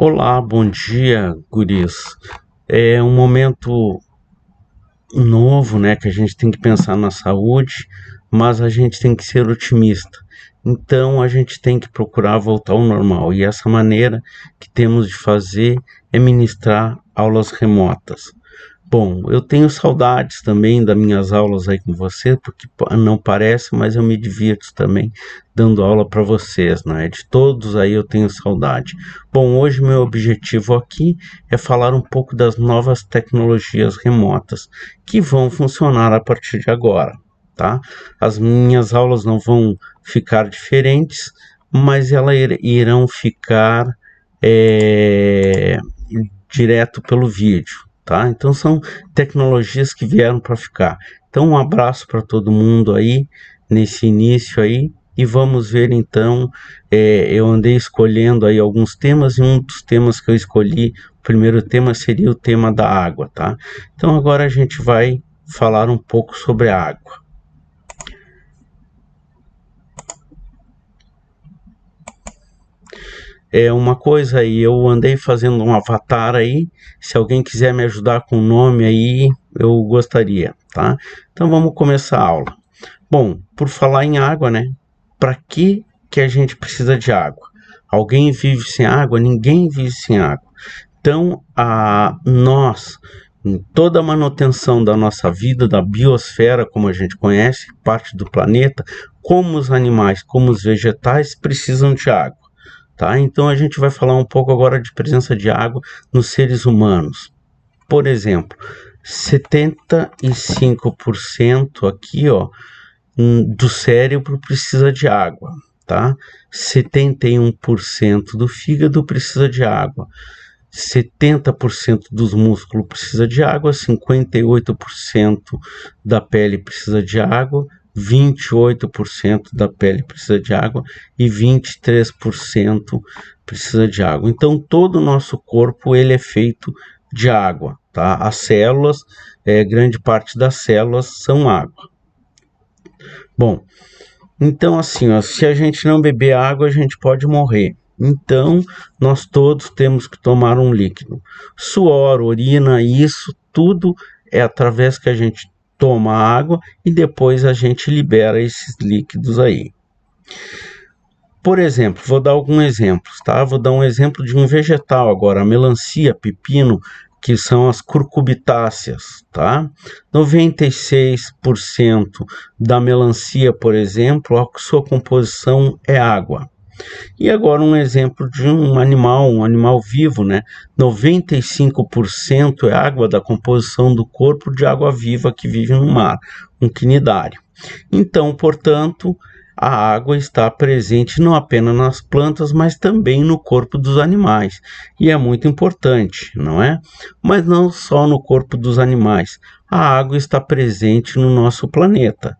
Olá, bom dia, guris. É um momento novo, né, que a gente tem que pensar na saúde, mas a gente tem que ser otimista. Então, a gente tem que procurar voltar ao normal. E essa maneira que temos de fazer é ministrar aulas remotas. Bom, eu tenho saudades também das minhas aulas aí com você, porque não parece, mas eu me divirto também dando aula para vocês, né? De todos aí eu tenho saudade. Bom, hoje meu objetivo aqui é falar um pouco das novas tecnologias remotas que vão funcionar a partir de agora, tá? As minhas aulas não vão ficar diferentes, mas elas irão ficar direto pelo vídeo. Tá? Então são tecnologias que vieram para ficar. Então um abraço para todo mundo aí nesse início aí e vamos ver então. Eu andei escolhendo aí alguns temas e um dos temas que eu escolhi, o primeiro tema seria o tema da água, tá? Então agora a gente vai falar um pouco sobre a água. Uma coisa aí, eu andei fazendo um avatar aí, se alguém quiser me ajudar com o nome aí, eu gostaria, tá? Então vamos começar a aula. Bom, por falar em água, né? Para que a gente precisa de água? Alguém vive sem água? Ninguém vive sem água. Então, nós, em toda a manutenção da nossa vida, da biosfera, como a gente conhece, parte do planeta, como os animais, como os vegetais, precisam de água. Tá? Então a gente vai falar um pouco agora de presença de água nos seres humanos. Por exemplo, 75% aqui, ó, do cérebro precisa de água, tá? 71% do fígado precisa de água. 70% dos músculos precisa de água, 58% da pele precisa de água, 28% da pele precisa de água e 23% precisa de água. Então todo o nosso corpo ele é feito de água, tá? As células, grande parte das células são água. Bom, então assim, ó, se a gente não beber água, a gente pode morrer. Então, nós todos temos que tomar um líquido. Suor, urina, isso tudo é através que a gente toma água e depois a gente libera esses líquidos aí. Por exemplo, vou dar alguns exemplos, tá? Vou dar um exemplo de um vegetal agora, a melancia, pepino, que são as curcubitáceas, tá? 96% da melancia, por exemplo, a sua composição é água. E agora um exemplo de um animal vivo, né? 95% é água da composição do corpo de água viva que vive no mar, um quinidário. Então, portanto, a água está presente não apenas nas plantas, mas também no corpo dos animais. E é muito importante, não é? Mas não só no corpo dos animais. A água está presente no nosso planeta.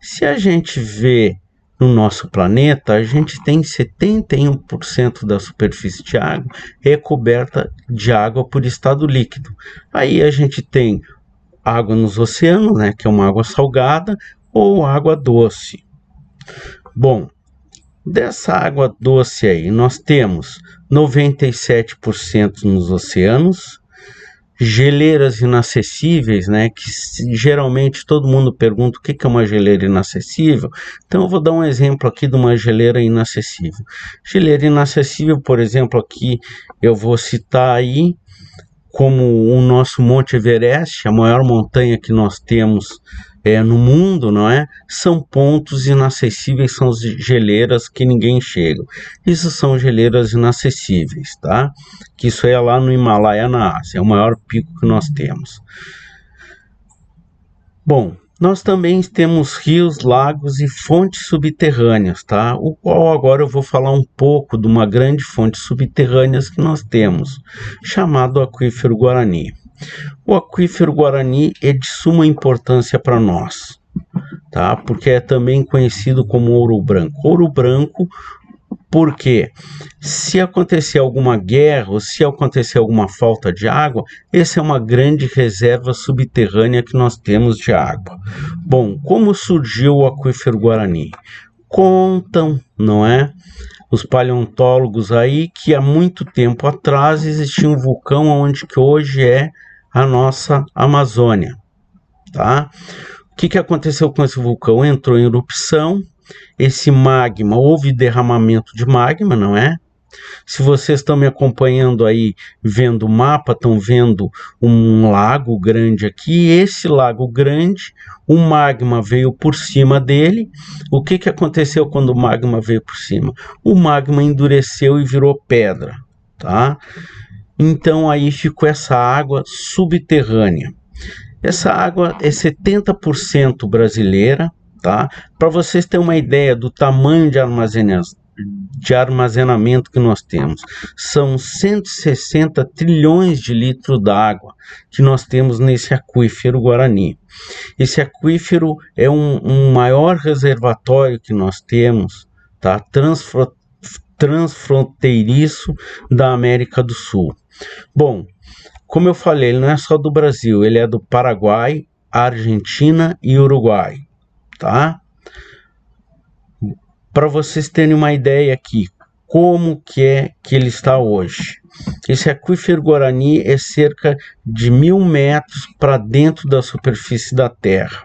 Se a gente vê no nosso planeta, a gente tem 71% da superfície de água coberta de água por estado líquido. Aí a gente tem água nos oceanos, né, que é uma água salgada, ou água doce. Bom, dessa água doce aí, nós temos 97% nos oceanos, geleiras inacessíveis, né, que geralmente todo mundo pergunta o que é uma geleira inacessível. Então eu vou dar um exemplo aqui de uma geleira inacessível. Geleira inacessível, por exemplo, aqui eu vou citar aí como o nosso Monte Everest, a maior montanha que nós temos no mundo, não é? São pontos inacessíveis, são geleiras que ninguém chega. Isso são geleiras inacessíveis, tá? Que isso é lá no Himalaia, na Ásia, é o maior pico que nós temos. Bom, nós também temos rios, lagos e fontes subterrâneas, tá? O qual agora eu vou falar um pouco de uma grande fonte subterrânea que nós temos, chamado Aquífero Guarani. O Aquífero Guarani é de suma importância para nós, tá? Porque é também conhecido como ouro branco. Ouro branco porque se acontecer alguma guerra ou se acontecer alguma falta de água, essa é uma grande reserva subterrânea que nós temos de água. Bom, como surgiu o Aquífero Guarani? Contam, não é? os paleontólogos aí que há muito tempo atrás existia um vulcão onde que hoje é a nossa Amazônia, tá? O que aconteceu com esse vulcão? Entrou em erupção, esse magma, houve derramamento de magma, não é? Se vocês estão me acompanhando aí, vendo o mapa, estão vendo um lago grande aqui. Esse lago grande, o magma veio por cima dele. O que aconteceu quando o magma veio por cima? O magma endureceu e virou pedra, tá? Então aí ficou essa água subterrânea. Essa água é 70% brasileira, tá? Para vocês terem uma ideia do tamanho de armazenamento que nós temos. São 160 trilhões de litros d'água que nós temos nesse aquífero Guarani. Esse aquífero é um maior reservatório que nós temos, tá? Transfronteiriço da América do Sul. Bom, como eu falei, ele não é só do Brasil, ele é do Paraguai, Argentina e Uruguai, tá? Para vocês terem uma ideia aqui, como que é que ele está hoje. Esse aquífero Guarani é cerca de 1.000 metros para dentro da superfície da Terra,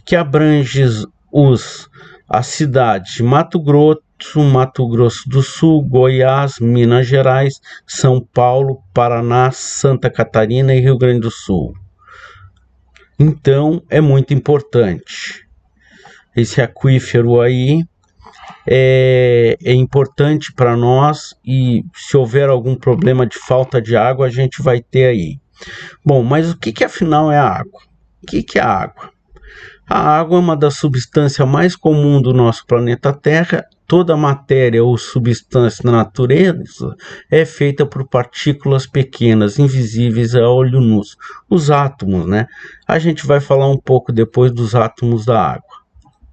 que abrange as cidades de Mato Grosso do Sul, Goiás, Minas Gerais, São Paulo, Paraná, Santa Catarina e Rio Grande do Sul. Então, é muito importante. Esse aquífero aí é importante para nós e se houver algum problema de falta de água, a gente vai ter aí. Bom, mas o que afinal é a água? O que é a água? A água é uma das substâncias mais comuns do nosso planeta Terra. Toda matéria ou substância da natureza é feita por partículas pequenas, invisíveis a olho nu. Os átomos, né? A gente vai falar um pouco depois dos átomos da água,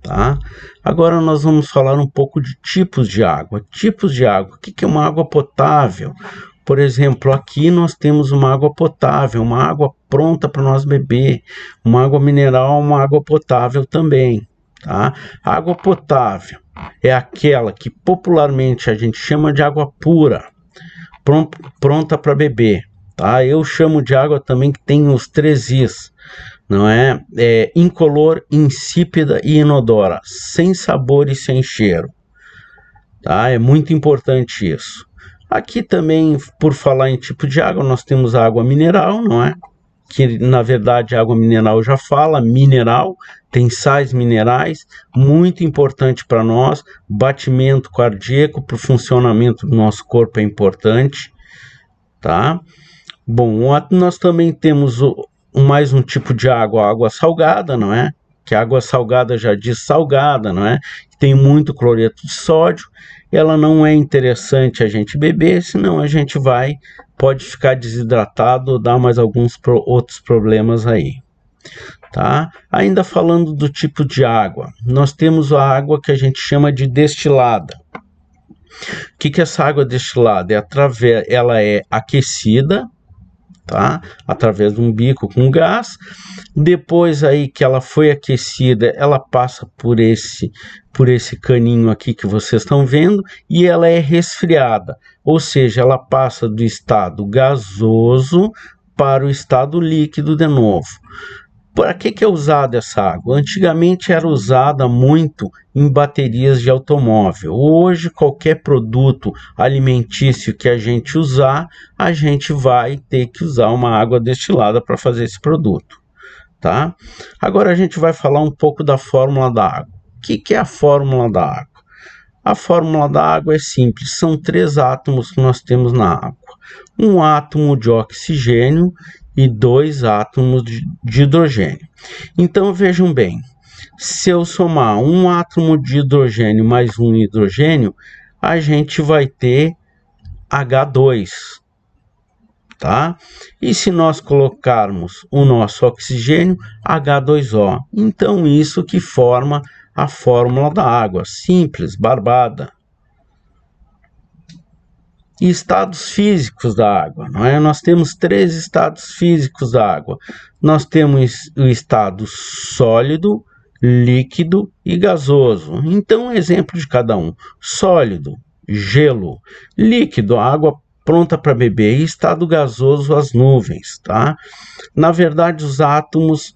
tá? Agora nós vamos falar um pouco de tipos de água. Tipos de água. O que é uma água potável? Por exemplo, aqui nós temos uma água potável, uma água pronta para nós beber. Uma água mineral, uma água potável também, tá? A água potável é aquela que popularmente a gente chama de água pura, pronta para beber, tá? Eu chamo de água também que tem os 3 Is, não é? Incolor, insípida e inodora, sem sabor e sem cheiro, tá? É muito importante isso. Aqui também, por falar em tipo de água, nós temos a água mineral, não é? Que na verdade a água mineral já fala, mineral, tem sais minerais, muito importante para nós, batimento cardíaco, para o funcionamento do nosso corpo é importante, tá? Bom, nós também temos mais um tipo de água, água salgada, não é? Que a água salgada já diz salgada, não é? Tem muito cloreto de sódio, ela não é interessante a gente beber, senão a gente pode ficar desidratado ou dar mais alguns outros problemas aí, tá? Ainda falando do tipo de água, nós temos a água que a gente chama de destilada. O que é essa água destilada? Ela é aquecida, tá? Através de um bico com gás. Depois aí que ela foi aquecida, ela passa por esse caninho aqui que vocês estão vendo e ela é resfriada, ou seja, ela passa do estado gasoso para o estado líquido de novo. Para que é usada essa água? Antigamente era usada muito em baterias de automóvel. Hoje, qualquer produto alimentício que a gente usar, a gente vai ter que usar uma água destilada para fazer esse produto, tá? Agora a gente vai falar um pouco da fórmula da água. O que é a fórmula da água? A fórmula da água é simples, são 3 átomos que nós temos na água. Um átomo de oxigênio e 2 átomos de hidrogênio. Então vejam bem, se eu somar um átomo de hidrogênio mais um hidrogênio, a gente vai ter H2, tá? E se nós colocarmos o nosso oxigênio, H2O. Então isso que forma a fórmula da água, simples, barbada. E estados físicos da água, não é? Nós temos 3 estados físicos da água. Nós temos o estado sólido, líquido e gasoso. Então, um exemplo de cada um. Sólido, gelo. Líquido, água pronta para beber. E estado gasoso, as nuvens, tá? Na verdade, os átomos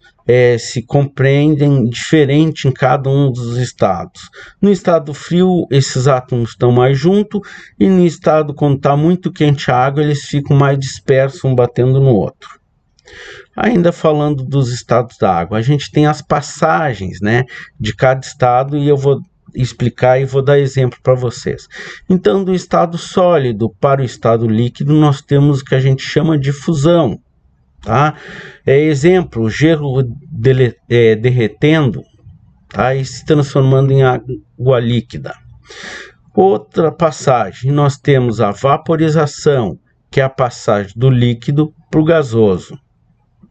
se compreendem diferente em cada um dos estados. No estado frio, esses átomos estão mais juntos, e no estado, quando está muito quente a água, eles ficam mais dispersos, um batendo no outro. Ainda falando dos estados da água, a gente tem as passagens, né, de cada estado, e eu vou explicar e vou dar exemplo para vocês. Então, do estado sólido para o estado líquido, nós temos o que a gente chama de fusão, tá? Exemplo, o gelo derretendo, tá, e se transformando em água líquida. Outra passagem, nós temos a vaporização, que é a passagem do líquido para o gasoso.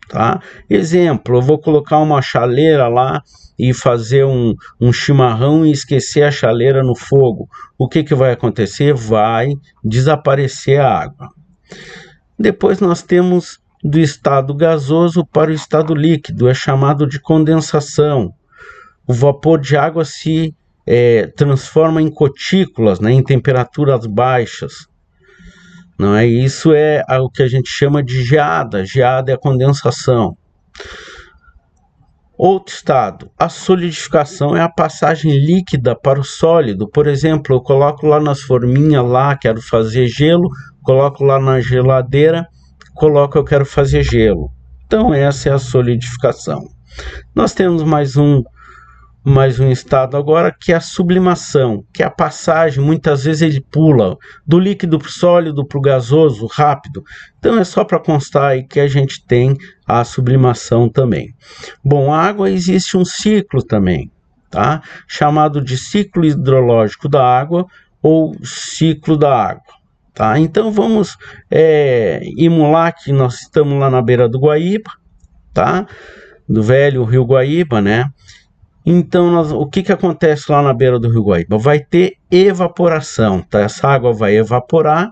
Tá? Exemplo, eu vou colocar uma chaleira lá e fazer um chimarrão e esquecer a chaleira no fogo. O que vai acontecer? Vai desaparecer a água. Depois nós temos do estado gasoso para o estado líquido, é chamado de condensação. O vapor de água se transforma em gotículas, né, em temperaturas baixas. Não é? Isso é o que a gente chama de geada. Geada é a condensação. Outro estado, a solidificação, é a passagem líquida para o sólido. Por exemplo, eu coloco lá nas forminhas, lá quero fazer gelo, coloco lá na geladeira, eu quero fazer gelo. Então essa é a solidificação. Nós temos mais um estado agora, que é a sublimação, que é a passagem, muitas vezes ele pula do líquido para o sólido, para o gasoso, rápido. Então é só para constar aí que a gente tem a sublimação também. Bom, a água, existe um ciclo também, tá? Chamado de ciclo hidrológico da água ou ciclo da água. Tá? Então vamos emular que nós estamos lá na beira do Guaíba, tá? Do velho Rio Guaíba, né? Então, o que acontece lá na beira do Rio Guaíba? Vai ter evaporação, tá? Essa água vai evaporar,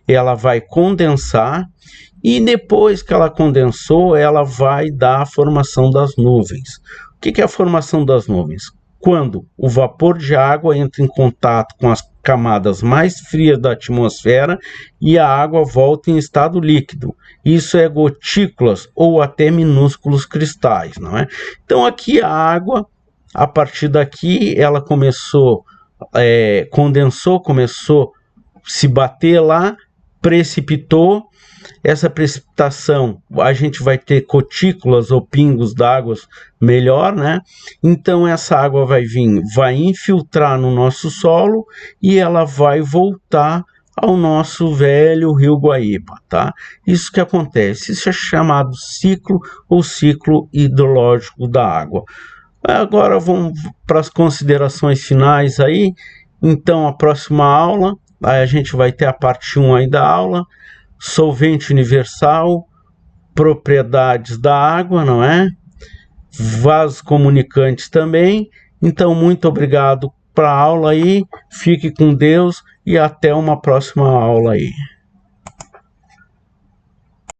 ela vai condensar, e depois que ela condensou, ela vai dar a formação das nuvens. O que é a formação das nuvens? Quando o vapor de água entra em contato com as camadas mais frias da atmosfera e a água volta em estado líquido. Isso é gotículas ou até minúsculos cristais, não é? Então aqui a água, a partir daqui, ela condensou, começou a se bater lá, precipitou. Essa precipitação, a gente vai ter gotículas ou pingos d'água melhor, né? Então essa água vai infiltrar no nosso solo e ela vai voltar ao nosso velho Rio Guaíba, tá? Isso que acontece, isso é chamado ciclo ou ciclo hidrológico da água. Agora vamos para as considerações finais aí. Então, a próxima aula, aí a gente vai ter a parte 1 aí da aula, solvente universal, propriedades da água, não é? Vasos comunicantes também. Então, muito obrigado para a aula aí, fique com Deus e até uma próxima aula aí.